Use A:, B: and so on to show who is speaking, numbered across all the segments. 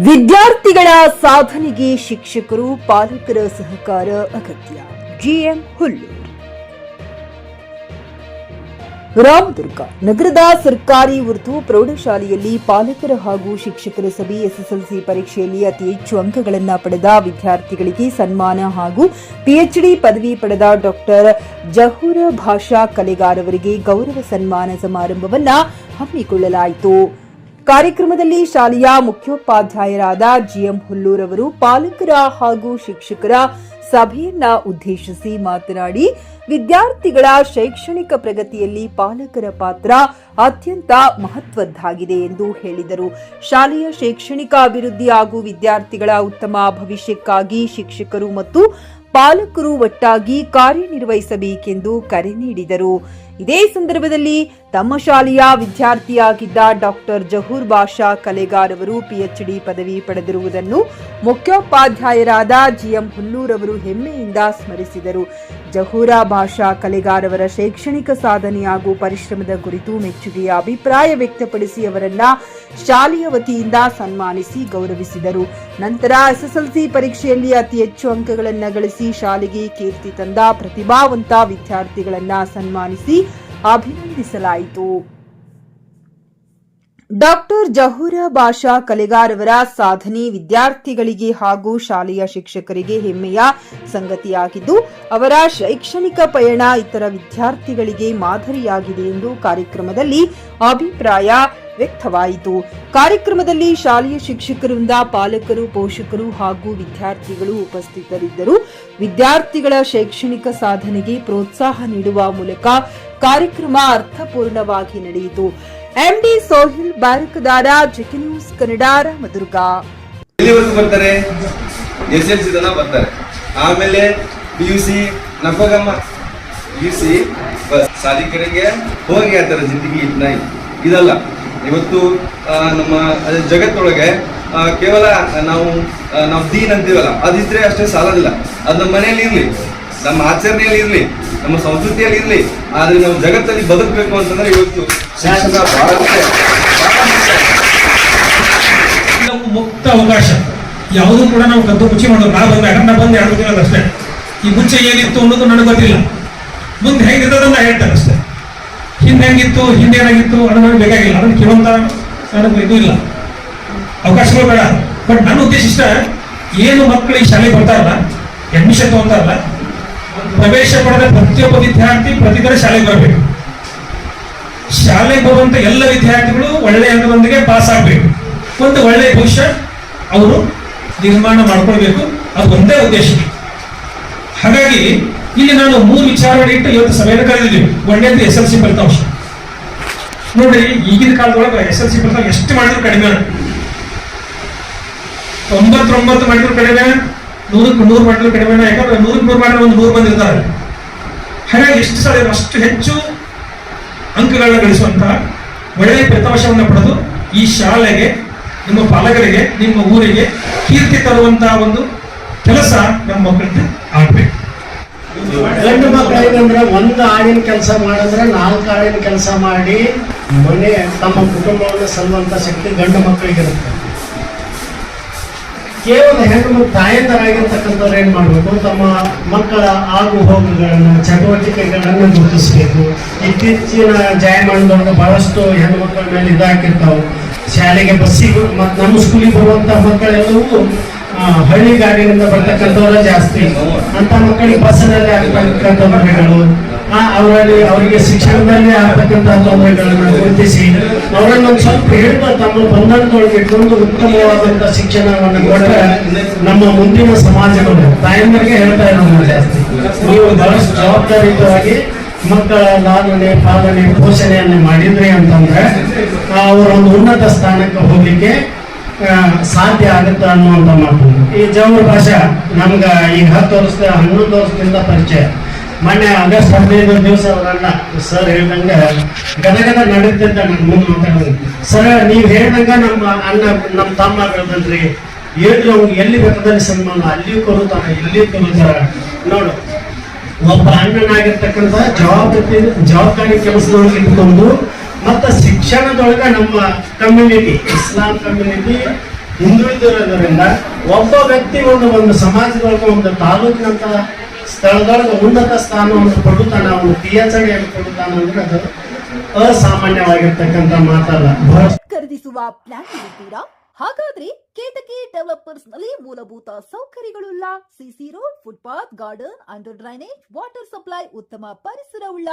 A: ವಿದ್ಯಾರ್ಥಿಗಳ ಸಾಧನೆಗೆ ಶಿಕ್ಷಕರು ಪಾಲಕರ ಸಹಕಾರ ಅಗತ್ಯ. ಜಿಎಂ ಹುಲ್ಲೂರು. ರಾಮದುರ್ಗ ನಗರದ ಸರ್ಕಾರಿ ಉರ್ದು ಪ್ರೌಢಶಾಲೆಯಲ್ಲಿ ಪಾಲಕರ ಹಾಗೂ ಶಿಕ್ಷಕರ ಸಭೆ. ಎಸ್ಎಸ್ಎಲ್ಸಿ ಪರೀಕ್ಷೆಯಲ್ಲಿ ಅತಿ ಹೆಚ್ಚು ಅಂಕಗಳನ್ನು ಪಡೆದ ವಿದ್ಯಾರ್ಥಿಗಳಿಗೆ ಸನ್ಮಾನ ಹಾಗೂ ಪಿಎಚ್ಡಿ ಪದವಿ ಪಡೆದ ಡಾಕ್ಟರ್ ಜಹೂರ ಭಾಷಾ ಕಲೆಗಾರ್ ಅವರಿಗೆ ಗೌರವ ಸನ್ಮಾನ ಸಮಾರಂಭವನ್ನು ಹಮ್ಮಿಕೊಳ್ಳಲಾಯಿತು. ಕಾರ್ಯಕ್ರಮದಲ್ಲಿ ಶಾಲೆಯ ಮುಖ್ಯೋಪಾಧ್ಯಾಯರಾದ ಜಿಎಂ ಹುಲ್ಲೂರ್ ಅವರು ಪಾಲಕರ ಹಾಗೂ ಶಿಕ್ಷಕರ ಸಭೆಯನ್ನ ಉದ್ದೇಶಿಸಿ ಮಾತನಾಡಿ, ವಿದ್ಯಾರ್ಥಿಗಳ ಶೈಕ್ಷಣಿಕ ಪ್ರಗತಿಯಲ್ಲಿ ಪಾಲಕರ ಪಾತ್ರ ಅತ್ಯಂತ ಮಹತ್ವದ್ದಾಗಿದೆ ಎಂದು ಹೇಳಿದರು. ಶಾಲೆಯ ಶೈಕ್ಷಣಿಕ ಅಭಿವೃದ್ಧಿ ಹಾಗೂ ವಿದ್ಯಾರ್ಥಿಗಳ ಉತ್ತಮ ಭವಿಷ್ಯಕ್ಕಾಗಿ ಶಿಕ್ಷಕರು ಮತ್ತು ಪಾಲಕರು ಒಟ್ಟಾಗಿ ಕಾರ್ಯನಿರ್ವಹಿಸಬೇಕೆಂದು ಕರೆ ನೀಡಿದರು. ಇದೇ ಸಂದರ್ಭದಲ್ಲಿ ತಮ್ಮ ಶಾಲೆಯ ವಿದ್ಯಾರ್ಥಿಯಾಗಿದ್ದ ಡಾಕ್ಟರ್ ಜಹೂರ್ ಭಾಷಾ ಕಲೆಗಾರ್ ಅವರು ಪಿಎಚ್ಡಿ ಪದವಿ ಪಡೆದಿರುವುದನ್ನು ಮುಖ್ಯೋಪಾಧ್ಯಾಯರಾದ ಜಿಎಂ ಹುಲ್ಲೂರ್ ಅವರು ಹೆಮ್ಮೆಯಿಂದ ಸ್ಮರಿಸಿದರು. ಜಹೂರ ಭಾಷಾ ಕಲೆಗಾರ್ ಅವರ ಶೈಕ್ಷಣಿಕ ಸಾಧನೆ ಹಾಗೂ ಪರಿಶ್ರಮದ ಕುರಿತು ಮೆಚ್ಚುಗೆಯ ಅಭಿಪ್ರಾಯ ವ್ಯಕ್ತಪಡಿಸಿ ಅವರನ್ನ ಶಾಲೆಯ ವತಿಯಿಂದ ಸನ್ಮಾನಿಸಿ ಗೌರವಿಸಿದರು. ನಂತರ ಎಸ್ಎಸ್ಎಲ್ಸಿ ಪರೀಕ್ಷೆಯಲ್ಲಿ ಅತಿ ಹೆಚ್ಚು ಅಂಕಗಳನ್ನು ಗಳಿಸಿ ಶಾಲೆಗೆ ಕೀರ್ತಿ ತಂದ ಪ್ರತಿಭಾವಂತ ವಿದ್ಯಾರ್ಥಿಗಳನ್ನ ಸನ್ಮಾನಿಸಿ ಅಭಿನಂದಿಸಲಾಯಿತು. ಡಾಕ್ಟರ್ ಜಹೂರ ಭಾಷಾ ಕಲೆಗಾರ್ ಅವರ ಸಾಧನೆ ವಿದ್ಯಾರ್ಥಿಗಳಿಗೆ ಹಾಗೂ ಶಾಲೆಯ ಶಿಕ್ಷಕರಿಗೆ ಹೆಮ್ಮೆಯ ಸಂಗತಿಯಾಗಿದ್ದು, ಅವರ ಶೈಕ್ಷಣಿಕ ಪಯಣ ಇತರ ವಿದ್ಯಾರ್ಥಿಗಳಿಗೆ ಮಾದರಿಯಾಗಿದೆ ಎಂದು ಕಾರ್ಯಕ್ರಮದಲ್ಲಿ ಅಭಿಪ್ರಾಯ ವ್ಯಕ್ತವಾಯಿತು. ಕಾರ್ಯಕ್ರಮದಲ್ಲಿ ಶಾಲೆಯ ಶಿಕ್ಷಕರಿಂದ ಪಾಲಕರು, ಪೋಷಕರು ಹಾಗೂ ವಿದ್ಯಾರ್ಥಿಗಳು ಉಪಸ್ಥಿತರಿದ್ದರು. ವಿದ್ಯಾರ್ಥಿಗಳ ಶೈಕ್ಷಣಿಕ ಸಾಧನೆಗೆ ಪ್ರೋತ್ಸಾಹ ನೀಡುವ ಮೂಲಕ ಕಾರ್ಯಕ್ರಮ ಅರ್ಥಪೂರ್ಣವಾಗಿ ನಡೆಯಿತು. MD Sohil Barakadar, GK news Kannada, Ramdurg.
B: ಬರ್ತಾರೆ, ಎಸ್ಎಲ್ಸಿ ತನ ಬರ್ತಾರೆ, ಆಮೇಲೆ ಪಿಯುಸಿ ನಫಗಮ್ಮ ಪಿಯುಸಿ ಬಸ್ ಶಾದಿ ಕಡೆಗೆ ಹೋಗಿ ಆತರ ಜಿಂದಗಿ ಇದಲ್ಲ. ಇವತ್ತು ನಮ್ಮ ಜಗತ್ತೊಳಗೆ ಕೇವಲ ನಾವು ದೀನ್ ಅಂತೀವಲ್ಲ, ಅದಿದ್ರೆ ಅಷ್ಟೇ ಸಾಲದಿಲ್ಲ. ಅದು ನಮ್ಮ ಮನೆಯಲ್ಲಿ ಇರ್ಲಿ, ನಮ್ಮ ಆಚರಣೆಯಲ್ಲಿ ಇರ್ಲಿ, ನಮ್ಮ ಸಂಸ್ಕೃತಿಯಲ್ಲಿ ಇರ್ಲಿ, ಆದ್ರೆ ನಾವು ಜಗತ್ತಲ್ಲಿ ಬದುಕಬೇಕು ಅಂತಂದ್ರೆ ಇವತ್ತು ಶಿಕ್ಷಣ ಬಹಳ
C: ಮುಕ್ತ ಅವಕಾಶ. ಯಾವುದೂ ಕೂಡ ನಾವು ಕದ್ದು ಮುಚ್ಚಿ ಮಾಡೋದು. ನಾ ಬಂದು ಹೇಳ್ಬೇಕಿಲ್ಲ ಅಷ್ಟೇ. ಈ ಮುಂಚೆ ಏನಿತ್ತು ಅನ್ನೋದು ನನಗೆ ಗೊತ್ತಿಲ್ಲ, ಮುಂದೆ ಹೆಂಗಿರ್ತದನ್ನ ಹೇಳ್ತಾರೆ ಅಷ್ಟೇ. ಹಿಂದೆ ಹೆಂಗಿತ್ತು, ಹಿಂದೆ ಏನಾಗಿತ್ತು ಅನ್ನೋ ನನಗೆ ಬೇಕಾಗಿಲ್ಲ. ಅದನ್ನು ಕೇಳುವಂತ ನನಗೆ ಇದು ಇಲ್ಲ, ಅವಕಾಶಗಳು ಬೇಡ. ಬಟ್ ನನ್ನ ಉದ್ದೇಶ ಇಷ್ಟ, ಏನು ಮಕ್ಕಳು ಈ ಶಾಲೆಗೆ ಬರ್ತಾರಲ್ಲ, ಅಡ್ಮಿಷನ್ ತಗೊಂತಾರಲ್ಲ, ಪ್ರವೇಶ ಪಡೆದ ಪ್ರತಿಯೊಬ್ಬ ವಿದ್ಯಾರ್ಥಿ ಪ್ರತಿದಿನ ಶಾಲೆಗೆ ಬರಬೇಕು. ಶಾಲೆಗೆ ಬರುವಂತ ಎಲ್ಲ ವಿದ್ಯಾರ್ಥಿಗಳು ಒಳ್ಳೆಯ ಅಂಕದೊಂದಿಗೆ ಪಾಸ್ ಆಗಬೇಕು. ಒಂದು ಒಳ್ಳೆಯ ಭವಿಷ್ಯ ಅವರು ನಿರ್ಮಾಣ ಮಾಡ್ಕೊಳ್ಬೇಕು. ಅದು ಒಂದೇ ಉದ್ದೇಶ. ಹಾಗಾಗಿ ಇಲ್ಲಿ ನಾನು 3 ವಿಚಾರಗಳು ಇಟ್ಟು ಇವತ್ತು ಸಭೆಯನ್ನು ಕರೆದಿದ್ದೀವಿ. ಒಂದೇದು ಎಸ್ಎಲ್ಸಿ ಫಲಿತಾಂಶ. ನೋಡ್ರಿ, ಈಗಿನ ಕಾಲದೊಳಗೆ ಎಸ್ಎಲ್ಸಿ ಫಲಿತಾಂಶ ಎಷ್ಟು ಮಾಡಿದ್ರು ಕಡಿಮೆ. 99 ಮಾಡಿದ್ರು ಕಡಿಮೆ, 100ಕ್ಕೆ 100 ಮಾಡಿದ್ರು ಕಡಿಮೆ. ಯಾಕಂದ್ರೆ 100ಕ್ಕೆ 100 ಮಾಡಿದ್ರೆ ಒಂದು 100 ಮಂದಿ ಇರ್ತಾರೆ. ಹಾಗಾಗಿ ಎಷ್ಟು ಸಲ ಅಷ್ಟು ಹೆಚ್ಚು ಅಂಕಗಳನ್ನ ಗಳಿಸುವಂತಹ ಒಳ್ಳೆಯ ಫಲಿತಾಂಶವನ್ನು ಪಡೆದು ಈ ಶಾಲೆಗೆ, ನಿಮ್ಮ ಪಾಲಕರಿಗೆ, ನಿಮ್ಮ ಊರಿಗೆ ಕೀರ್ತಿ ತರುವಂತಹ ಒಂದು ಕೆಲಸ ನಮ್ಮ ಮಕ್ಕಳಿಗೆ ಆಗ್ಬೇಕು.
D: ಗಂಡು ಮಕ್ಕಳಿಗಂದ್ರೆ ಒಂದು ಆಡಿನ ಕೆಲಸ ಮಾಡಿದ್ರೆ 4 ಆಡಿನ ಕೆಲಸ ಮಾಡಿ ಮನೆ ತಮ್ಮ ಕುಟುಂಬವನ್ನು ಸಲ್ಲುವಂತ ಶಕ್ತಿ ಗಂಡು ಮಕ್ಕಳಿಗಿರುತ್ತೆ. ಕೇವಲ ಹೆಣ್ಣು ತಾಯಂದರಾಗಿರ್ತಕ್ಕಂಥವ್ರು ಏನ್ ಮಾಡ್ಬೇಕು, ತಮ್ಮ ಮಕ್ಕಳ ಆಗು ಹೋಗುಗಳನ್ನು, ಚಟುವಟಿಕೆಗಳನ್ನು ಗುರುತಿಸ್ಬೇಕು. ಇತ್ತೀಚಿನ ಜಾಯಮಾನದೊಳಗೆ ಬಹಳಷ್ಟು ಹೆಣ್ಣು ಮಕ್ಕಳ ಮೇಲೆ ಇದಾಕಿರ್ತಾವೆ. ಶಾಲೆಗೆ ಬಸ್ಸಿಗೆ ಮತ್ತು ನಮ್ಮ ಸ್ಕೂಲಿಗೆ ಬರುವಂತ ಮಕ್ಕಳೆಲ್ಲವೂ ಹಳ್ಳಿ ಗಾಡಿಯಿಂದ ಬರ್ತಕ್ಕಂಥವ್ರ ಜಾಸ್ತಿ. ಅಂತ ಮಕ್ಕಳಿಗೆ ಬಸ್ಸಿನಲ್ಲಿ ಆಗ್ತಕ್ಕಂಥ ತೊಂದರೆಗಳು, ಅವರಿಗೆ ಶಿಕ್ಷಣದಲ್ಲಿ ಆಗ್ತಕ್ಕಂಥ ತೊಂದರೆಗಳನ್ನು ಗುರುತಿಸಿ ಅವರನ್ನು ಒಂದು ಸ್ವಲ್ಪ ಹಿಡಿದು ತಮ್ಮ ಬಂಧನದೊಳಗೆ ಇಟ್ಕೊಂಡು ಉತ್ತಮವಾದಂಥ ಶಿಕ್ಷಣವನ್ನು ಕೊಟ್ಟರೆ ನಮ್ಮ ಮುಂದಿನ ಸಮಾಜಗಳು ತಾಯಂದರಿಗೆ ಹೇಳ್ತಾ ಇರೋದು ಜಾಸ್ತಿ. ನೀವು ಬಹಳಷ್ಟು ಜವಾಬ್ದಾರಿಯುತವಾಗಿ ಮಕ್ಕಳ ಲಾಲನೆ, ಪಾಲನೆ, ಪೋಷಣೆಯನ್ನು ಮಾಡಿದ್ರಿ ಅಂತಂದ್ರೆ ಅವರೊಂದು ಉನ್ನತ ಸ್ಥಾನಕ್ಕೆ ಹೋಗ್ಲಿಕ್ಕೆ ಸಾಧ್ಯ ಆಗುತ್ತೆ ಅನ್ನುವಂಥ ಮಾತು. ಈ ಜಹೂರ್ ಭಾಷಾ ನಮ್ಗೆ ಈಗ 11 ವರ್ಷದಿಂದ ಪರಿಚಯ. ಮೊನ್ನೆ ಆಗಸ್ಟ್ 15 ದಿವಸ ಅವರನ್ನ ಸರ್ ಹೇಳ್ದಂಗೆ ಗದಗದ ನಡೀತಿದ್ದ ನನ್ನ ಮುಂದೆ ಮಾತಾಡಿದ್ರು. ಸರ್, ನೀವು ಹೇಳ್ದಂಗ ನಮ್ಮ ತಮ್ಮ ಬೆಳೆದ್ರಿ, ಎಲ್ಲಿ ಬೇಕಾದಲ್ಲಿ ಸನ್ಮಾನ ಅಲ್ಲಿಯೂ ಕರುತ್ತಾರ, ಇಲ್ಲಿಯೂ ಕರುತ್ತಾರ. ನೋಡು, ಒಬ್ಬ ಅಣ್ಣನಾಗಿರ್ತಕ್ಕಂಥ ಜವಾಬ್ದಾರಿ ಕೆಲಸದೊಳಗೆ ಇಟ್ಕೊಂಡು ಮತ್ತು ಶಿಕ್ಷಣದೊಳಗೆ ನಮ್ಮ ಕಮ್ಯುನಿಟಿ, ಇಸ್ಲಾಂ ಕಮ್ಯುನಿಟಿ ಹಿಂದುಳಿದಿರೋದ್ರಿಂದ ಒಬ್ಬ ವ್ಯಕ್ತಿ ಒಂದು ಸಮಾಜದೊಳಗೆ ಒಂದು ತಾಲೂಕಿನಂತ ಸ್ಥಳದೊಳಗೆ ಉನ್ನತ ಸ್ಥಾನವನ್ನು ಕೊಡುತ್ತಾನೆ, ಅವನು PhD ಅನ್ನು ಕೊಡುತ್ತಾನೆ ಅಂದ್ರೆ ಅದು ಅಸಾಮಾನ್ಯವಾಗಿರ್ತಕ್ಕಂಥ ಮಾತಲ್ಲ.
E: ಖರೀದಿಸುವ ಪ್ಲಾನ್ ಇದ್ದೀರಾ? ಹಾಗಾದ್ರೆ ಕೇತಕಿ ಡೆವಲಪರ್ಸ್ ನಲ್ಲಿ ಮೂಲಭೂತ ಸೌಕರ್ಯಗಳುಳ್ಳ CC road, footpath, garden, under drainage, water supply, ಉತ್ತಮ ಪರಿಸರವುಳ್ಳ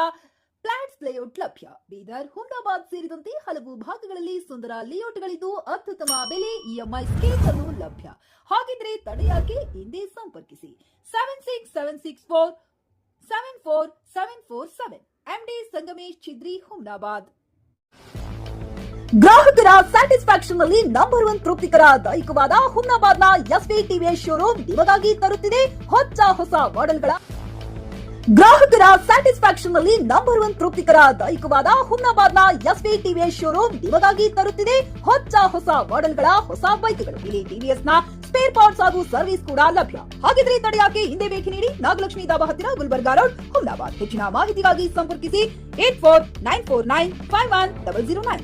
E: ಫ್ಲಾಟ್ಸ್ ಲೇಔಟ್ ಲಭ್ಯ. ಬೀದರ್, ಹುಮ್ನಾಬಾದ್ ಸೇರಿದಂತೆ ಹಲವು ಭಾಗಗಳಲ್ಲಿ ಸುಂದರ ಲೇಔಟ್ಗಳಿದ್ದು ಅತ್ಯುತ್ತಮ ಬೆಲೆ, EMI ಸ್ಕೀಮ್ಸ್ ಅನ್ನು ಲಭ್ಯ. ಹಾಗಿದ್ರೆ ತಡೆಯಾಕೆ ಹಿಂದೆ ಸಂಪರ್ಕಿಸಿ 7676474747 MD ಸಂಗಮೇಶ್ ಚಿದ್ರಿ, ಹುಮ್ನಾಬಾದ್. ಗ್ರಾಹಕರ ಸ್ಯಾಟಿಸ್ಫ್ಯಾಕ್ಷನ್ ನಲ್ಲಿ ನಂಬರ್ 1 ತೃಪ್ತಿಕರ ದೈಹಿಕವಾದ ಹುಮ್ನಾಬಾದ್ನ SV TVS ಶೋರೂಮ್ ನಿಮಗಾಗಿ ತರುತ್ತಿದೆ ಹೊಸ ಮಾಡೆಲ್ಗಳ. ಗ್ರಾಹಕರ ಸ್ಯಾಟಿಸ್ಫ್ಯಾಕ್ಷನ್ ನಲ್ಲಿ ನಂಬರ್ 1 ತೃಪ್ತಿಕರ ದೈಹಿಕವಾದ ಹುಮ್ನಾಬಾದ್ನ SV TVS ಶೋರೂಮ್ ನಿಮಗಾಗಿ ತರುತ್ತಿದೆ ಹೊಸ ಮಾಡೆಲ್ಗಳ ಹೊಸ ಬೈಕ್ಗಳು. ಇಲ್ಲಿ TVS ನ ಸ್ಪೇರ್ ಪಾರ್ಟ್ಸ್ ಹಾಗೂ ಸರ್ವಿಸ್ ಕೂಡ ಲಭ್ಯ. ಹಾಗಿದ್ರೆ ತಡೆಯಾಕೆ ಹಿಂದೆ ಭೇಟಿ ನೀಡಿ ನಾಗಲಕ್ಷ್ಮಿ ದಾಬಾ ಹತ್ತಿರ, ಗುಲ್ಬರ್ಗಾ ರೋಡ್, ಹುಮ್ನಾಬಾದ್. ಹೆಚ್ಚಿನ ಮಾಹಿತಿಗಾಗಿ ಸಂಪರ್ಕಿಸಿ 8494951009.